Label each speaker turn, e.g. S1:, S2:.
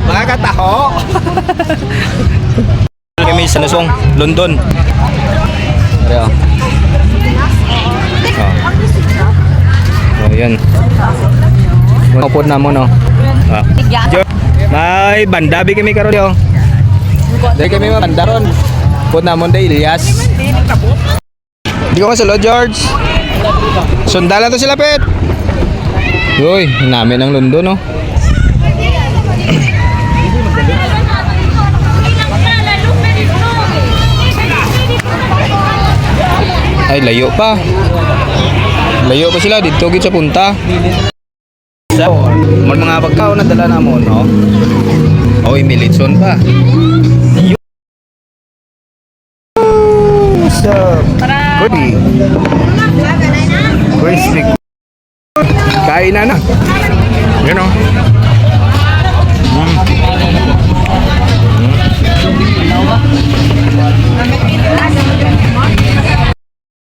S1: Mga kataho. Kami sa Lusong, London. Ayan. Oh, yan. Mapod na mo, no? May bandabi kami karon yo. Dahil kami mabanda ron. Pud na mo day Ilyas. Di ko masalo, George. Sundalan to sila, Pet. Uy, namin ang London, no? Ay, layo pa. Layo pa sila dito gid sa punta. So, mga pagkaon na dala na mo, no? Oy, Militson pa. So, goodie. Crispy. Kain na na. You know.